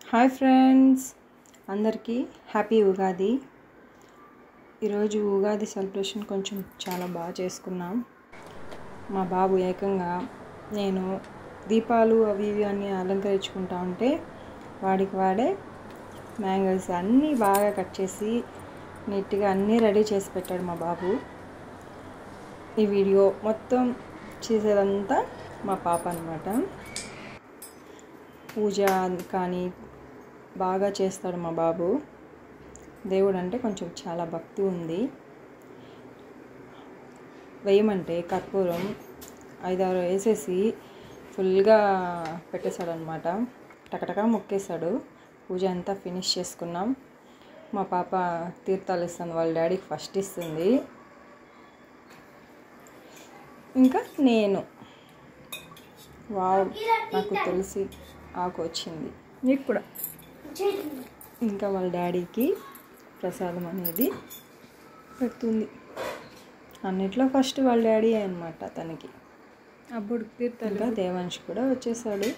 Hi friends, అందరికీ happy Ugadi. ఈరోజు Ugadi celebration కొంచెం చాలా బాగా చేసుకున్నాం. మా బాబు ఏకంగా నేను దీపాలు అవి ఇవి అన్నీ అలంకరించుకుంటా ఉంటే వాడికి వాడే మ్యాంగోస్ అన్నీ బాగా కట్ చేసి నీట్గా అన్నీ రెడీ చేసి పెట్టాడు మా బాబు. ఈ వీడియో మొత్తం చేసేదంతా మా పాప అన్నమాట. పూజ కానీ బాగా చేస్తాడు మా బాబు. దేవుడు అంటే కొంచెం చాలా భక్తి ఉంది. వేయమంటే కర్పూరం 5-6 వేసేసి ఫుల్గా పెట్టేశాడు అనమాట. టకటకా మొక్కేశాడు. పూజ అంతా ఫినిష్ చేసుకున్నాం. మా పాప తీర్థాలు ఇస్తుంది, వాళ్ళ డాడీకి ఫస్ట్ ఇస్తుంది. ఇంకా నేను వావ్, నాకు తెలిసి ఆకు వచ్చింది, నీకు కూడా. ఇంకా వాళ్ళ డాడీకి ప్రసాదం అనేది పెడుతుంది. అన్నిట్లో ఫస్ట్ వాళ్ళ డాడీ అనమాట తనకి. అప్పుడు తీర్థంగా దేవాంశ్ కూడా వచ్చేసాడు.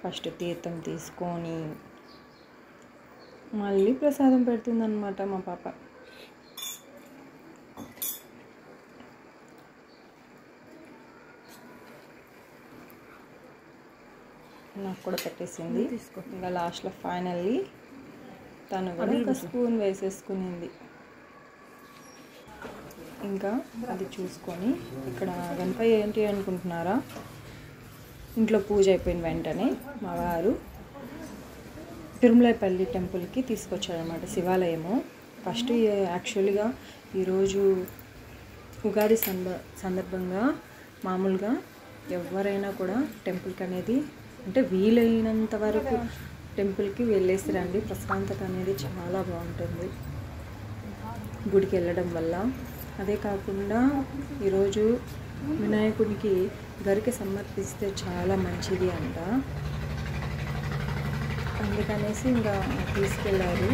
ఫస్ట్ తీర్థం తీసుకొని మళ్ళీ ప్రసాదం పెడుతుంది అనమాట మా పాప. నాకు కూడా పెట్టేసింది. ఇంకా లాస్ట్లో ఫైనల్లీ తను కూడా ఒక స్పూన్ వేసేసుకునింది. ఇంకా అది చూసుకొని ఇక్కడ గణపతి ఏంటి అనుకుంటున్నారా, ఇంట్లో పూజ అయిపోయిన వెంటనే మా వారు తిరుమలపల్లి టెంపుల్కి తీసుకొచ్చారనమాట, శివాలయము. ఫస్ట్ యాక్చువల్గా ఈరోజు ఉగాది సందర్భంగా మామూలుగా ఎవరైనా కూడా టెంపుల్కి అనేది అంటే వీలైనంత వరకు టెంపుల్కి వెళ్ళేసి రండి. ప్రశాంతత అనేది చాలా బాగుంటుంది గుడికి వెళ్ళడం వల్ల. అదే కాకుండా ఈరోజు వినాయకుడికి గరికి సమర్పిస్తే చాలా మంచిది అంట. అందుకనేసి ఇంకా తీసుకెళ్ళారు.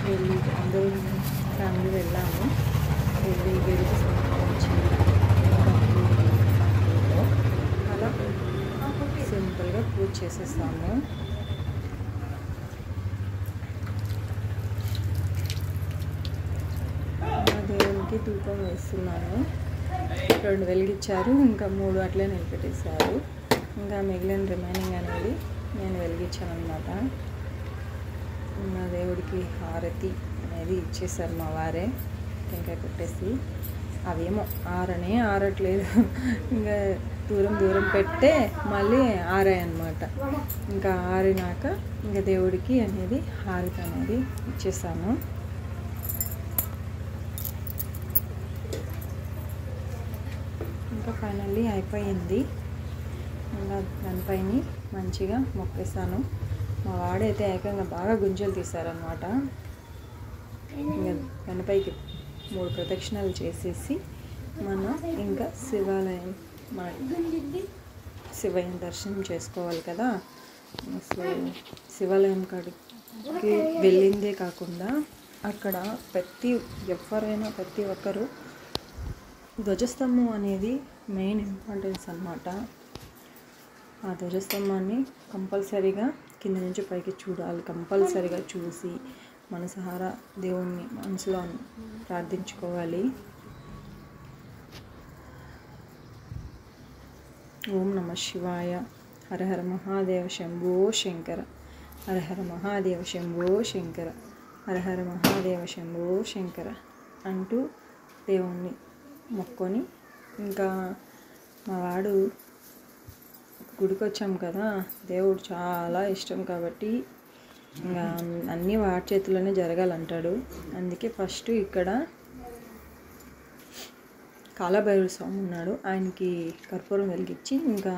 వెళ్ళి అందరూ ఫ్యామిలీ వెళ్ళాము. వెళ్ళి గరికి సమర్పించి అలా సింపుల్గా పూజ చేసేస్తాము. దేవునికి ధూపం వేస్తున్నాను. 2 వెలిగించారు, ఇంకా 3 అట్లే నిలబెట్టేశారు. ఇంకా మిగిలిన రిమైనింగ్ అనేది నేను వెలిగించాను అనమాట. ఇంకా దేవుడికి హారతి అనేది ఇచ్చేసారు మా వారే టెంకాయ కొట్టేసి. అవేమో ఆరట్లేదు, ఇంకా దూరం పెట్టే మళ్ళీ ఆరాయి అన్నమాట. ఇంకా ఆరినాక ఇంకా దేవుడికి అనేది హారతి అనేది ఇచ్చేసాను. ఇంకా ఫైనల్లీ అయిపోయింది. ఇంకా దానిపైన మంచిగా మొక్కేసాను. మా వాడైతే ఏకంగా బాగా గుంజలు తీశారనమాట. ఇంకా గణపతికి 3 ప్రదక్షిణాలు చేసేసి మనం ఇంకా శివయ్య దర్శనం చేసుకోవాలి కదా. సో శివాలయం కాడికి వెళ్ళిందే కాకుండా అక్కడ ఎవరైనా ప్రతి ఒక్కరు ధ్వజస్తంభం అనేది మెయిన్ ఇంపార్టెన్స్ అన్నమాట. ఆ ధ్వజస్తంభాన్ని కంపల్సరీగా కింద నుంచి పైకి చూడాలి. కంపల్సరీగా చూసి మనసారా దేవుణ్ణి మనసులో ప్రార్థించుకోవాలి. ఓం నమః శివాయ, హర హర మహాదేవ శంభో శంకర, హర హర మహాదేవ శంభో శంకర, హర హర మహాదేవ శంభో శంకర అంటూ దేవుణ్ణి మొక్కొని, ఇంకా మా వాడు గుడికి వచ్చాం కదా, దేవుడు చాలా ఇష్టం కాబట్టి ఇంకా అన్నీ వాడి చేతిలోనే జరగాలంటాడు. అందుకే ఫస్ట్ ఇక్కడ కాలభైరవ స్వామి ఉన్నాడు, ఆయనకి కర్పూరం వెలిగించి ఇంకా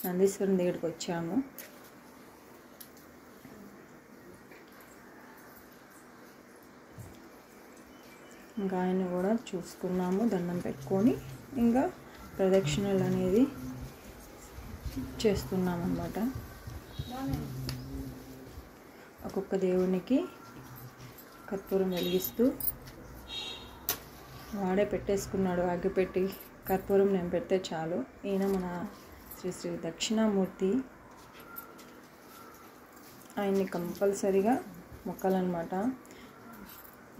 నందీశ్వరుని దగ్గరికి వచ్చాము. ఇంకా ఆయన కూడా చూసుకున్నాము, దండం పెట్టుకొని ఇంకా ప్రదక్షిణలు అనేది చేస్తున్నాం అన్నమాట. ఒక్కొక్క దేవునికి కర్పూరం వెలిగిస్తూ వాడే పెట్టేసుకున్నాడు. అగ్గిపెట్టి కర్పూరం నేను పెడితే చాలు. ఈయన మన శ్రీ శ్రీ దక్షిణామూర్తి ఆయన్ని కంపల్సరిగా మొక్కాలన్నమాట.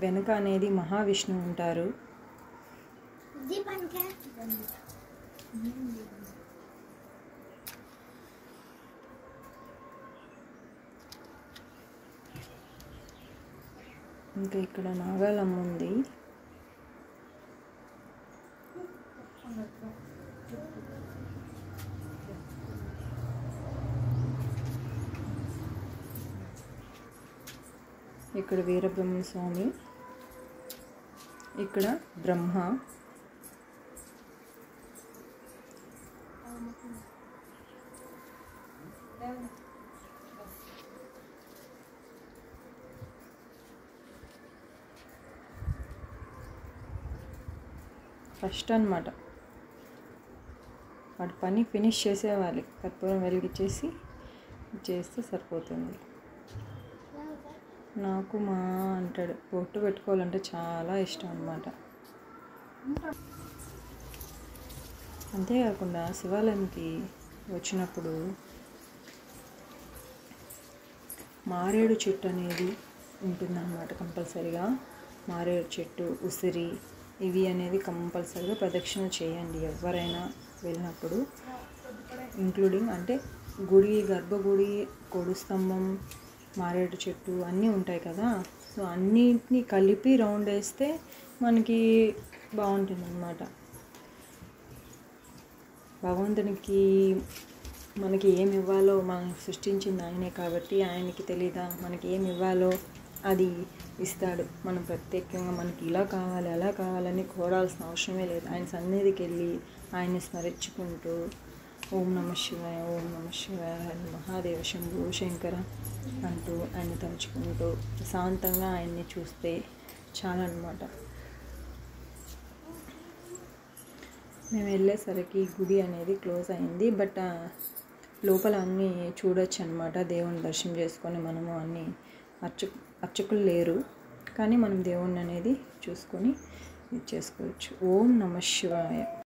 వెనుక అనేది మహావిష్ణువు ఉంటారు. ఇంకా ఇక్కడ నాగాలమ్మ ఉంది. ఇక్కడ వీరబ్రహ్మ స్వామి, ఇక్కడ బ్రహ్మ, ఫస్ట్ అన్నమాట. వాటి పని ఫినిష్ చేసేవాలి, కర్పూరం వెలిగించేసి చేస్తే సరిపోతుంది. నాకు మా అంటాడు బొట్టు పెట్టుకోవాలంటే చాలా ఇష్టం అన్నమాట. అంతేకాకుండా శివాలయంకి వచ్చినప్పుడు మారేడు చెట్టు అనేది ఉంటుందన్నమాట. కంపల్సరిగా మారేడు చెట్టు, ఉసిరి ఇవి అనేది కంపల్సరిగా ప్రదక్షిణ చేయండి ఎవరైనా వెళ్ళినప్పుడు. ఇంక్లూడింగ్ అంటే గుడి, గర్భగుడి, కొడు స్తంభం, మారేడు చెట్టు అన్నీ ఉంటాయి కదా. సో అన్నిటినీ కలిపి రౌండ్ వేస్తే మనకి బాగుంటుంది అన్నమాట. భగవంతునికి మనకి ఏమి ఇవ్వాలో, మనం సృష్టించింది ఆయనే కాబట్టి ఆయనకి తెలీదా మనకి ఏమి ఇవ్వాలో అది ఇస్తాడు. మనం ప్రత్యేకంగా మనకి ఇలా కావాలి అలా కావాలని కోరాల్సిన అవసరమే లేదు. ఆయన సన్నిధికి వెళ్ళి ఆయన్ని స్మరించుకుంటూ ఓం నమః శివాయ, ఓం నమః శివాయ, హరి మహాదేవ శంభో శంకర అంటూ ఆయన్ని తలుచుకుంటూ ప్రశాంతంగా ఆయన్ని చూస్తే చాలా అన్నమాట. మేము వెళ్ళేసరికి గుడి అనేది క్లోజ్ అయింది. బట్ లోపల అన్నీ చూడొచ్చు అన్నమాట. దేవుని దర్శనం చేసుకొని మనము అన్నీ అర్చకులు లేరు కానీ మనం దేవుణ్ణి అనేది చూసుకొని ఇది చేసుకోవచ్చు. ఓం నమః శివాయ.